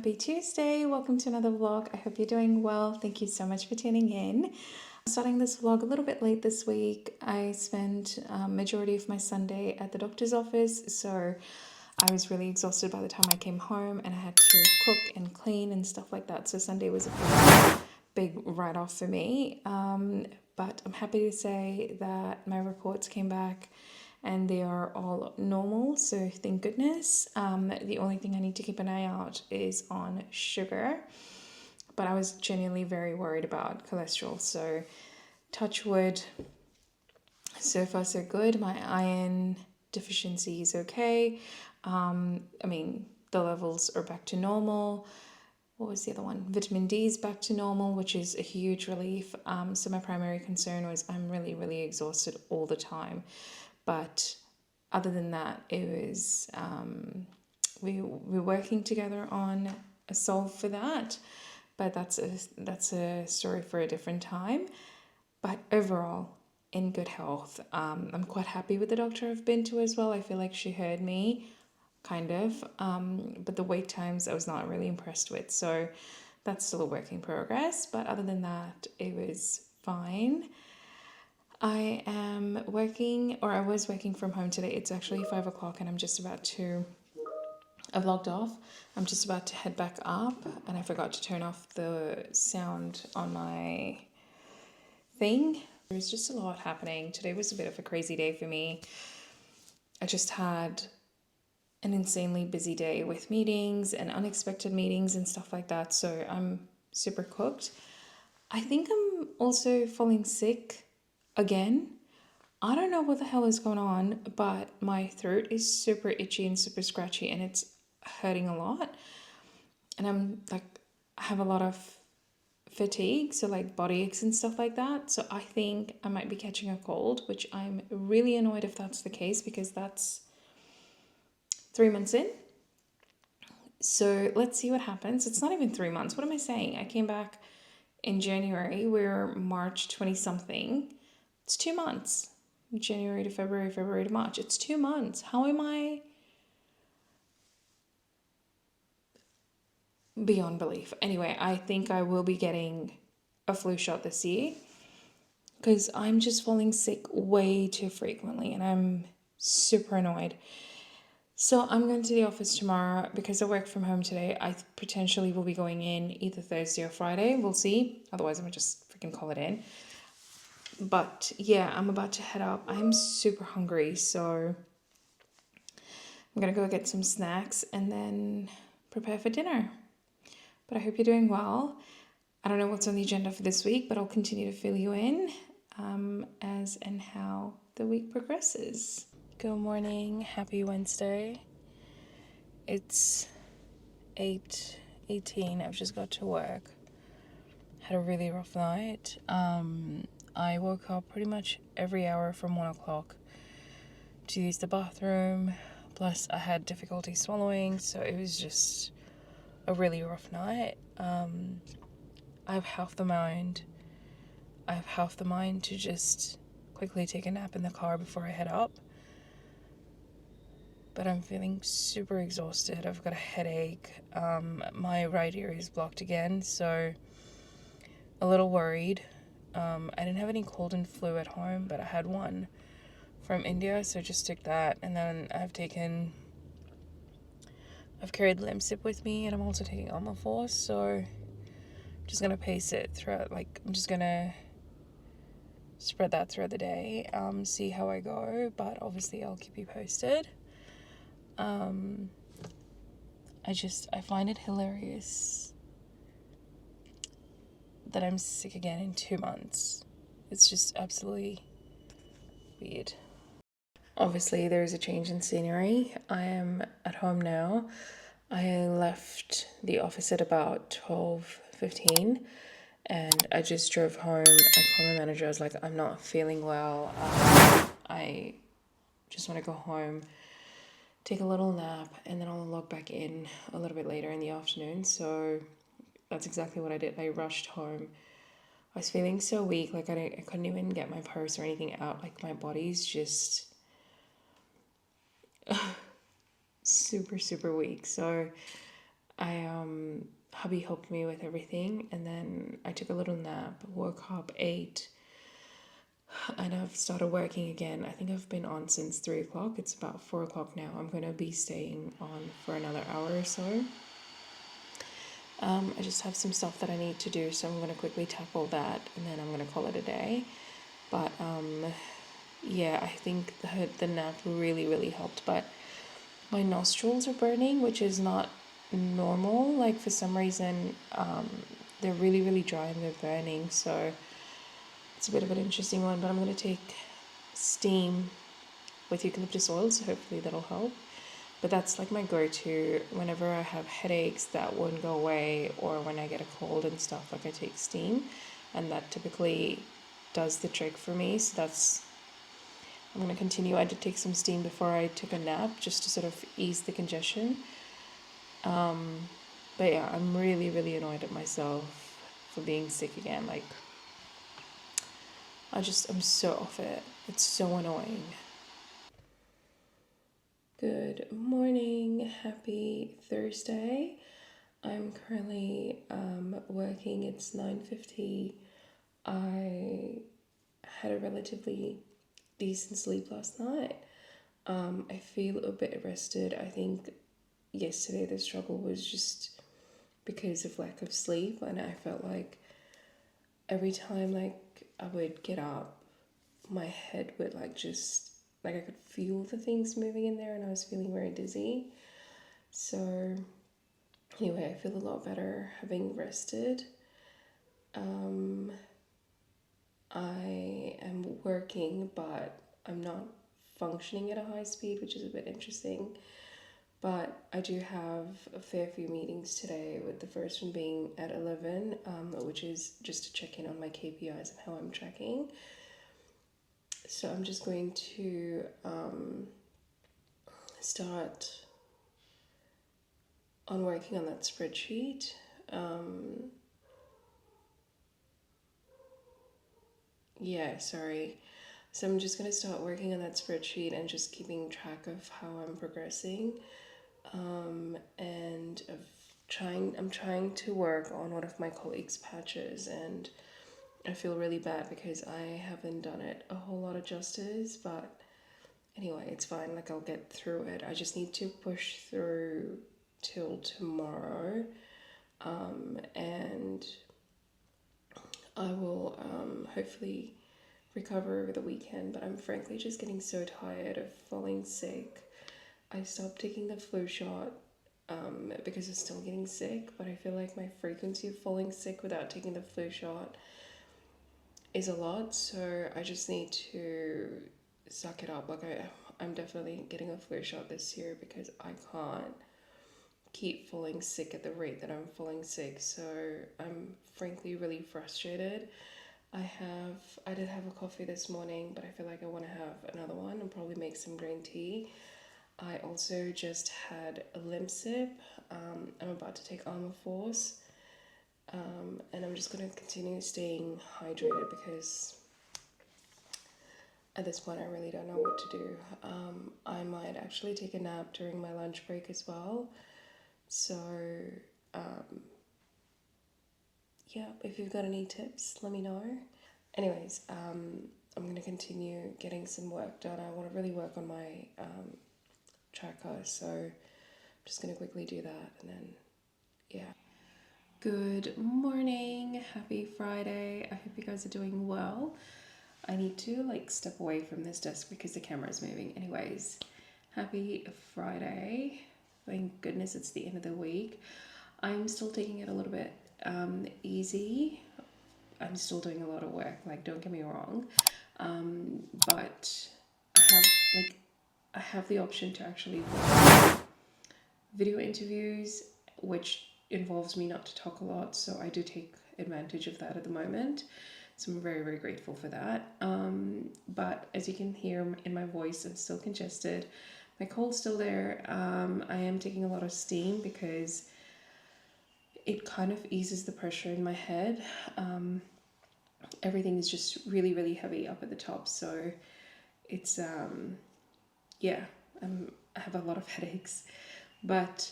Happy Tuesday. Welcome to another vlog. I hope you're doing well. Thank you so much for tuning in. I'm starting this vlog a little bit late this week. I spent majority of my Sunday at the doctor's office, so I was really exhausted by the time I came home and I had to cook and clean and stuff like that. So Sunday was a big write-off for me. But I'm happy to say that my reports came back and they are all normal, so thank goodness. The only thing I need to keep an eye out is on sugar, but I was genuinely very worried about cholesterol, so touch wood, so far so good. My iron deficiency is okay. The levels are back to normal. What was the other one? Vitamin D is back to normal, which is a huge relief. So my primary concern was I'm really exhausted all the time. But other than that, it was, we're working together on a solve for that. But that's a story for a different time. But overall, in good health. I'm quite happy with the doctor I've been to as well. I feel like she heard me, kind of. But the wait times I was not really impressed with. So that's still a work in progress. But other than that, it was fine. I was working from home today. It's actually 5 o'clock and I've logged off. I'm just about to head back up and I forgot to turn off the sound on my thing. There's just a lot happening. Today was a bit of a crazy day for me. I just had an insanely busy day with meetings and unexpected meetings and stuff like that. So I'm super cooked. I think I'm also falling sick again. I don't know what the hell is going on, but my throat is super itchy and super scratchy and it's hurting a lot. And I have a lot of fatigue, so like body aches and stuff like that. So I think I might be catching a cold, which I'm really annoyed if that's the case because that's 3 months in. So let's see what happens. It's not even 3 months. What am I saying? I came back in January. We're March 20 something. It's 2 months. January to February, February to March. It's 2 months. How am I? Beyond belief. Anyway, I think I will be getting a flu shot this year because I'm just falling sick way too frequently and I'm super annoyed. So I'm going to the office tomorrow because I work from home today. I potentially will be going in either Thursday or Friday. We'll see. Otherwise, I'm going to just freaking call it in. But yeah, I'm about to head up. I'm super hungry, so I'm going to go get some snacks and then prepare for dinner. But I hope you're doing well. I don't know what's on the agenda for this week, but I'll continue to fill you in as and how the week progresses. Good morning. Happy Wednesday. It's 8:18. I've just got to work. Had a really rough night. I woke up pretty much every hour from 1 o'clock to use the bathroom. Plus, I had difficulty swallowing, so it was just a really rough night. I have half the mind to just quickly take a nap in the car before I head up. But I'm feeling super exhausted. I've got a headache. My right ear is blocked again, so a little worried. I didn't have any cold and flu at home, but I had one from India, so I just took that. And then I've carried Lemsip with me, and I'm also taking Alma-Force, so I'm just going to pace it throughout, I'm just going to spread that throughout the day, see how I go, but obviously I'll keep you posted. I find it hilarious that I'm sick again in 2 months. It's just absolutely weird. Obviously, there is a change in scenery. I am at home now. I left the office at about 12:15 and I just drove home. I called my manager. I was like, I'm not feeling well. I just want to go home, take a little nap, and then I'll log back in a little bit later in the afternoon. So that's exactly what I did. I rushed home. I was feeling so weak, I couldn't even get my purse or anything out. My body's just super weak. So hubby helped me with everything, and then I took a little nap, woke up, ate, and I've started working again. I think I've been on since 3 o'clock. It's about 4 o'clock now. I'm going to be staying on for another hour or so. I just have some stuff that I need to do, so I'm going to quickly tackle that, and then I'm going to call it a day. But yeah, I think the nap really, really helped. But my nostrils are burning, which is not normal. Like, for some reason, they're really, really dry and they're burning. So it's a bit of an interesting one. But I'm going to take steam with eucalyptus oil, so hopefully that'll help. But that's like my go-to whenever I have headaches that won't go away, or when I get a cold and stuff. Like, I take steam, and that typically does the trick for me. So I'm going to continue. I did take some steam before I took a nap, just to sort of ease the congestion. But yeah, I'm really, really annoyed at myself for being sick again. Like, I'm so off it. It's so annoying. Good morning, happy Thursday. I'm currently working. It's 9:50. I had a relatively decent sleep last night. I feel a bit rested. I think yesterday the struggle was just because of lack of sleep, and I felt like every time like I would get up, my head would like I could feel the things moving in there, and I was feeling very dizzy. So anyway, I feel a lot better having rested. I am working, but I'm not functioning at a high speed, which is a bit interesting. But I do have a fair few meetings today, with the first one being at 11, which is just to check in on my KPIs and how I'm tracking. So I'm just going to start on working on that spreadsheet. So I'm just going to start working on that spreadsheet and just keeping track of how I'm progressing. And I'm trying to work on one of my colleagues' patches, and I feel really bad because I haven't done it a whole lot of justice, but anyway, it's fine. Like, I'll get through it. I just need to push through till tomorrow, and I will hopefully recover over the weekend. But I'm frankly just getting so tired of falling sick. I stopped taking the flu shot because I'm still getting sick, but I feel like my frequency of falling sick without taking the flu shot is a lot, so I just need to suck it up. Like, I'm definitely getting a flu shot this year because I can't keep falling sick at the rate that I'm falling sick. So I'm frankly really frustrated. I did have a coffee this morning, but I feel like I want to have another one and probably make some green tea. I also just had a limp sip. I'm about to take Armour Force. And I'm just going to continue staying hydrated because at this point I really don't know what to do. I might actually take a nap during my lunch break as well. So yeah, if you've got any tips, let me know. Anyways, I'm going to continue getting some work done. I want to really work on my tracker, so I'm just going to quickly do that, and then yeah. Good morning, happy Friday. I hope you guys are doing well. I need to like step away from this desk because the camera is moving. Anyways, happy Friday. Thank goodness it's the end of the week. I'm still taking it a little bit easy. I'm still doing a lot of work, like, don't get me wrong. But I have the option to actually video interviews, which involves me not to talk a lot, so I do take advantage of that at the moment. So I'm very, very grateful for that. But as you can hear in my voice, I'm still congested. My cold's still there. I am taking a lot of steam because it kind of eases the pressure in my head. Everything is just really, really heavy up at the top, so it's I have a lot of headaches, but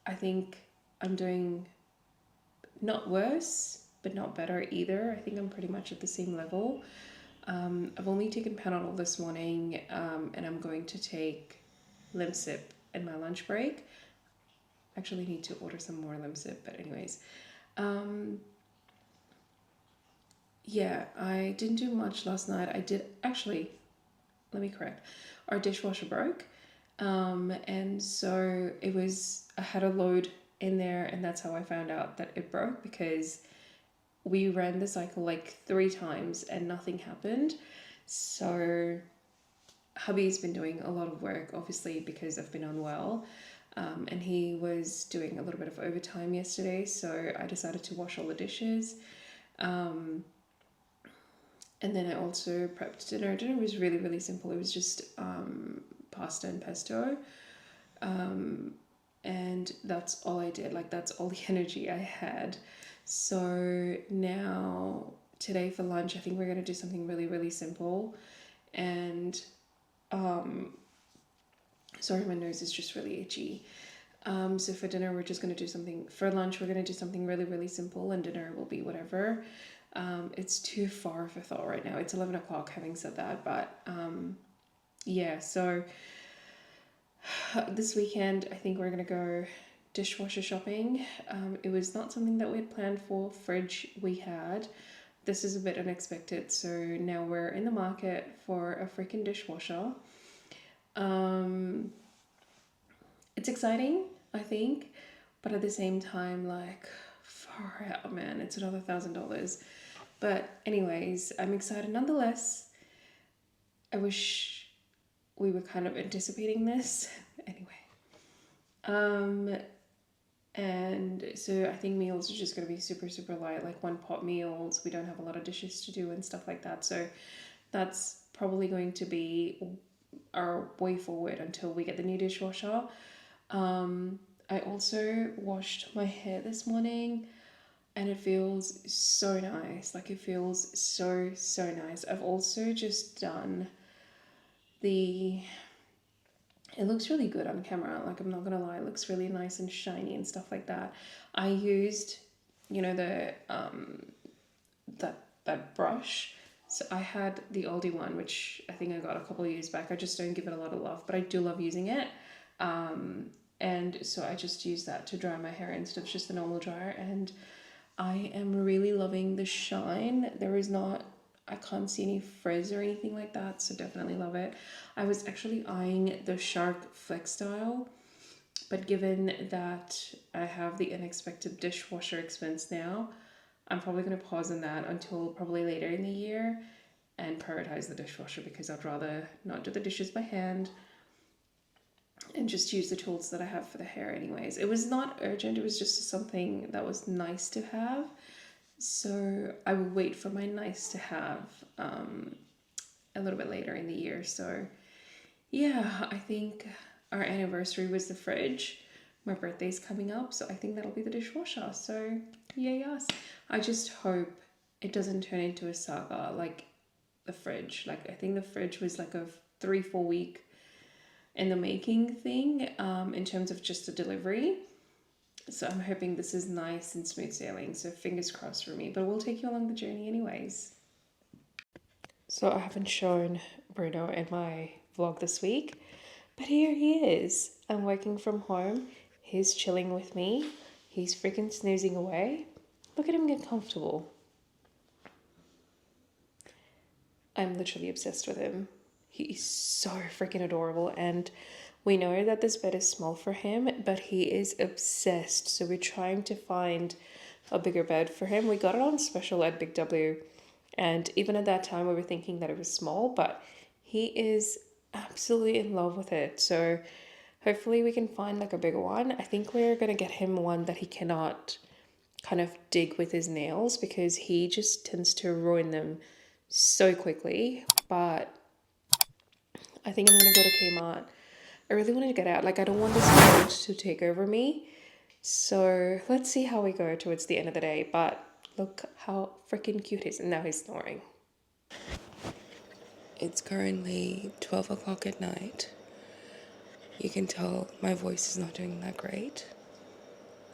I think I'm doing not worse, but not better either. I think I'm pretty much at the same level. I've only taken Panadol this morning, and I'm going to take Limsip in my lunch break. Actually need to order some more Limsip, but anyways. Yeah, I didn't do much last night. I did, actually, let me correct. Our dishwasher broke. And so I had a load in there, and that's how I found out that it broke, because we ran the cycle like 3 times and nothing happened. So hubby's been doing a lot of work, obviously, because I've been unwell. And he was doing a little bit of overtime yesterday, so I decided to wash all the dishes. And then I also prepped dinner. Dinner was really, really simple. It was just pasta and pesto. And that's all I did. Like, that's all the energy I had. So now, today for lunch, I think we're going to do something really, really simple. And, sorry, my nose is just really itchy. So for dinner, we're just going to do something, for lunch, we're going to do something really, really simple, and dinner will be whatever. It's too far of a thought right now. It's 11 o'clock, having said that, but yeah, so this weekend I think we're gonna go dishwasher shopping. It was not something that we had planned for. Fridge we had. This is a bit unexpected, so now we're in the market for a freaking dishwasher. It's exciting, I think, but at the same time, like, far out, man, it's another $1,000. But anyways, I'm excited nonetheless. I wish we were kind of anticipating this. Anyway. And so I think meals are just going to be super, super light, like 1-pot meals. We don't have a lot of dishes to do and stuff like that. So that's probably going to be our way forward until we get the new dishwasher. I also washed my hair this morning, and it feels so nice. Like, it feels so, so nice. I've also just done it looks really good on camera. Like, I'm not gonna lie, it looks really nice and shiny and stuff like that. I used, the, that brush. So I had the oldie one, which I think I got a couple of years back. I just don't give it a lot of love, but I do love using it. And so I just use that to dry my hair instead of just the normal dryer, and I am really loving the shine. I can't see any frizz or anything like that, so definitely love it. I was actually eyeing the Shark Flex style, but given that I have the unexpected dishwasher expense now, I'm probably going to pause on that until probably later in the year and prioritize the dishwasher, because I'd rather not do the dishes by hand and just use the tools that I have for the hair anyways. It was not urgent, it was just something that was nice to have. So I will wait for my nice to have a little bit later in the year. So yeah, I think our anniversary was the fridge. My birthday's coming up, so I think that'll be the dishwasher. So yeah, yes. I just hope it doesn't turn into a saga like the fridge. Like, I think the fridge was like a 3-4 week in the making thing, in terms of just the delivery. So I'm hoping this is nice and smooth sailing, so fingers crossed for me, but we'll take you along the journey anyways. So I haven't shown Bruno in my vlog this week, but here he is. I'm working from home. He's chilling with me. He's freaking snoozing away. Look at him get comfortable. I'm literally obsessed with him. He's so freaking adorable, and we know that this bed is small for him, but he is obsessed. So we're trying to find a bigger bed for him. We got it on special at Big W, and even at that time we were thinking that it was small, but he is absolutely in love with it. So hopefully we can find like a bigger one. I think we're gonna get him one that he cannot kind of dig with his nails, because he just tends to ruin them so quickly. But I think I'm gonna go to Kmart. I really want to get out. Like, I don't want this cold to take over me. So let's see how we go towards the end of the day. But look how freaking cute he is. And now he's snoring. It's currently 12 o'clock at night. You can tell my voice is not doing that great.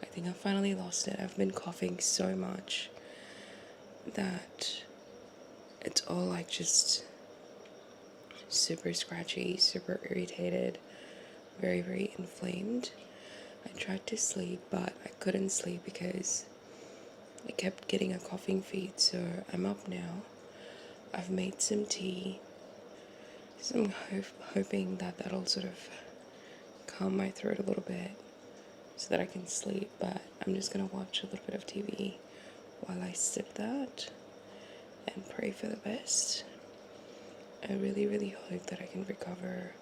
I think I finally lost it. I've been coughing so much that it's all like just super scratchy, super irritated, very, very inflamed. I tried to sleep, but I couldn't sleep because I kept getting a coughing fit, so I'm up now. I've made some tea, so I'm hoping that that'll sort of calm my throat a little bit so that I can sleep, but I'm just going to watch a little bit of TV while I sip that and pray for the best. I really, really hope that I can recover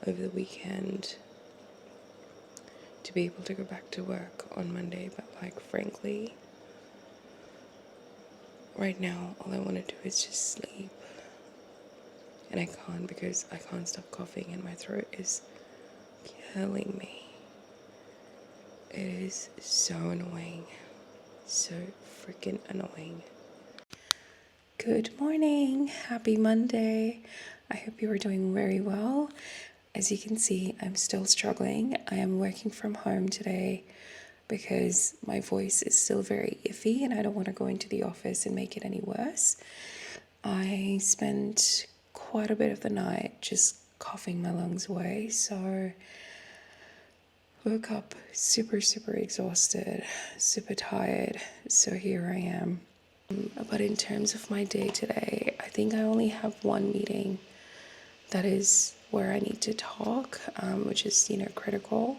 over the weekend to be able to go back to work on Monday, but like frankly, right now all I want to do is just sleep, and I can't because I can't stop coughing and my throat is killing me. It is so annoying, so freaking annoying. Good morning, happy Monday. I hope you are doing very well. As you can see, I'm still struggling. I am working from home today because my voice is still very iffy and I don't want to go into the office and make it any worse. I spent quite a bit of the night just coughing my lungs away, so woke up super, super exhausted, super tired, so here I am. But in terms of my day today, I think I only have one meeting that is where I need to talk, which is, critical.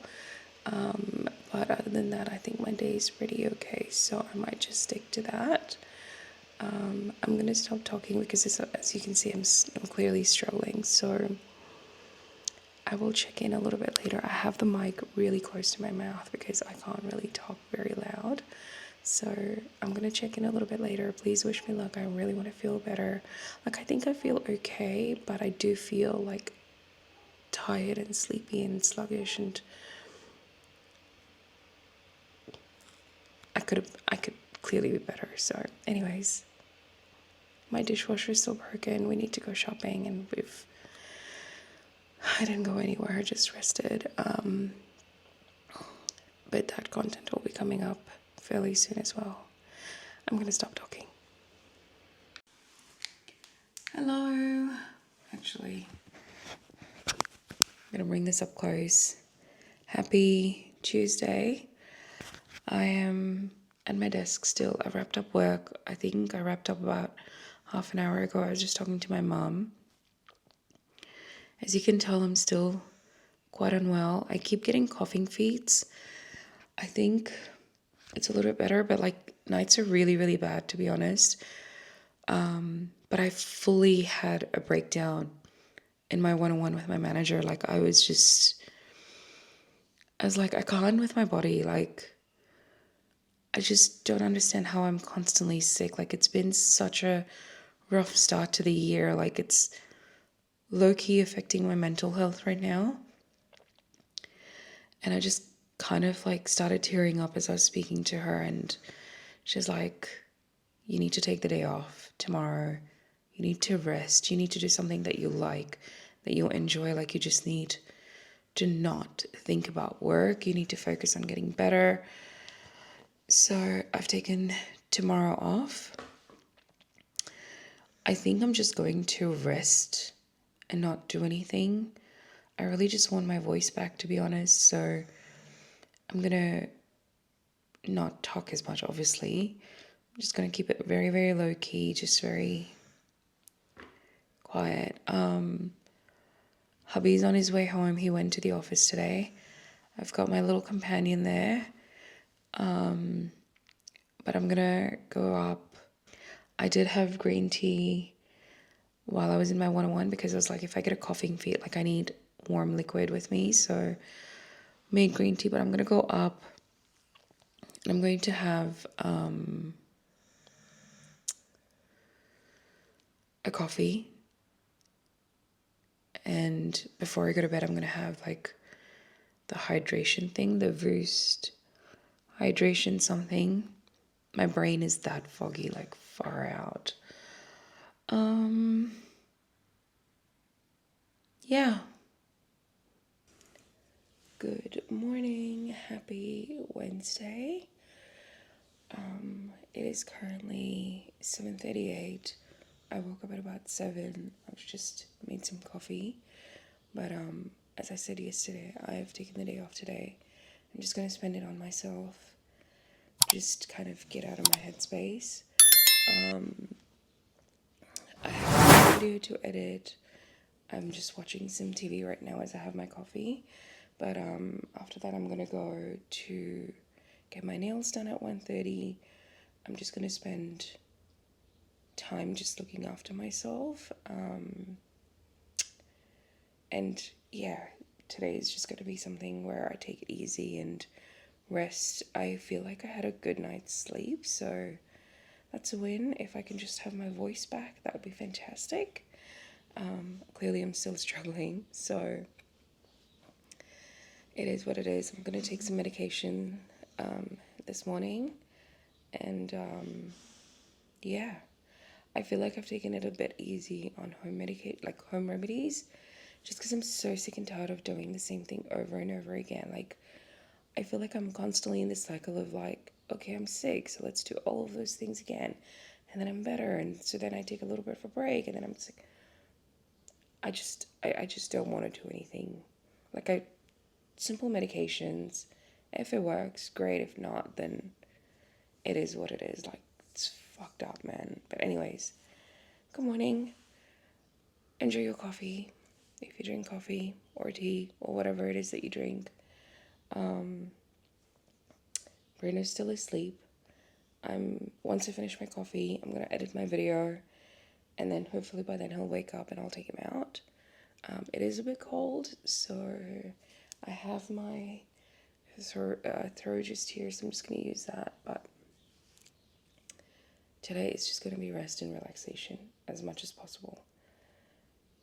But other than that, I think my day is pretty okay, so I might just stick to that. I'm going to stop talking because, as you can see, I'm clearly struggling, so I will check in a little bit later. I have the mic really close to my mouth because I can't really talk very loud. So I'm going to check in a little bit later. Please wish me luck. I really want to feel better. Like, I think I feel okay, but I do feel like tired and sleepy and sluggish, and I could clearly be better. So anyways, my dishwasher is still broken. We need to go shopping, and I didn't go anywhere. I just rested. But that content will be coming up fairly soon as well. I'm going to stop talking. Hello. Actually, I'm going to bring this up close. Happy Tuesday. I am at my desk still. I wrapped up work. I think I wrapped up about half an hour ago. I was just talking to my mom. As you can tell, I'm still quite unwell. I keep getting coughing fits. I think it's a little bit better, but like nights are really, really bad, to be honest. But I fully had a breakdown in my one-on-one with my manager. Like I was like, I can't with my body. Like, I just don't understand how I'm constantly sick. Like, it's been such a rough start to the year. Like, it's low-key affecting my mental health right now. And I just kind of like started tearing up as I was speaking to her, and she's like, you need to take the day off tomorrow. You need to rest. You need to do something that you like, that you'll enjoy. Like, you just need to not think about work. You need to focus on getting better. So I've taken tomorrow off. I think I'm just going to rest and not do anything. I really just want my voice back, to be honest. So I'm going to not talk as much, obviously. I'm just going to keep it very, very low key, just very quiet. Hubby's on his way home. He went to the office today. I've got my little companion there. But I'm gonna go up. I did have green tea while I was in my one-on-one because I was like, if I get a coughing fit, like I need warm liquid with me. So made green tea, but I'm gonna go up and I'm going to have a coffee. And before I go to bed, I'm gonna have like the hydration thing, the Voost hydration something. My brain is that foggy, like far out. Yeah. Good morning, happy Wednesday. It is currently 7:38. I woke up at about 7. I've just made some coffee. But as I said yesterday, I've taken the day off today. I'm just going to spend it on myself. Just kind of get out of my headspace. I have a video to edit. I'm just watching some TV right now as I have my coffee. But after that, I'm going to go to get my nails done at 1:30. I'm just going to spend time just looking after myself. And yeah, today is just going to be something where I take it easy and rest. I feel like I had a good night's sleep, so that's a win. If I can just have my voice back, that would be fantastic. Clearly I'm still struggling, so it is what it is. I'm going to take some medication this morning, and yeah, I feel like I've taken it a bit easy on home remedies, just because I'm so sick and tired of doing the same thing over and over again. Like, I feel like I'm constantly in this cycle of like, okay, I'm sick, so let's do all of those things again, and then I'm better, and so then I take a little bit of a break, and then I'm sick. I just don't want to do anything. Like, simple medications, if it works, great. If not, then it is what it is. Like, it's fucked up, man. But anyways, good morning. Enjoy your coffee, if you drink coffee or tea or whatever it is that you drink. Bruno's still asleep. Once I finish my coffee, I'm gonna edit my video, and then hopefully by then he'll wake up and I'll take him out. It is a bit cold, so I have my throw just here, so I'm just going to use that. But today is just going to be rest and relaxation as much as possible.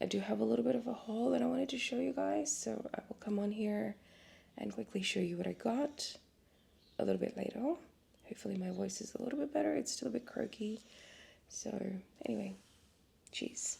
I do have a little bit of a haul that I wanted to show you guys, so I will come on here and quickly show you what I got a little bit later. Hopefully my voice is a little bit better. It's still a bit croaky. So anyway, cheers.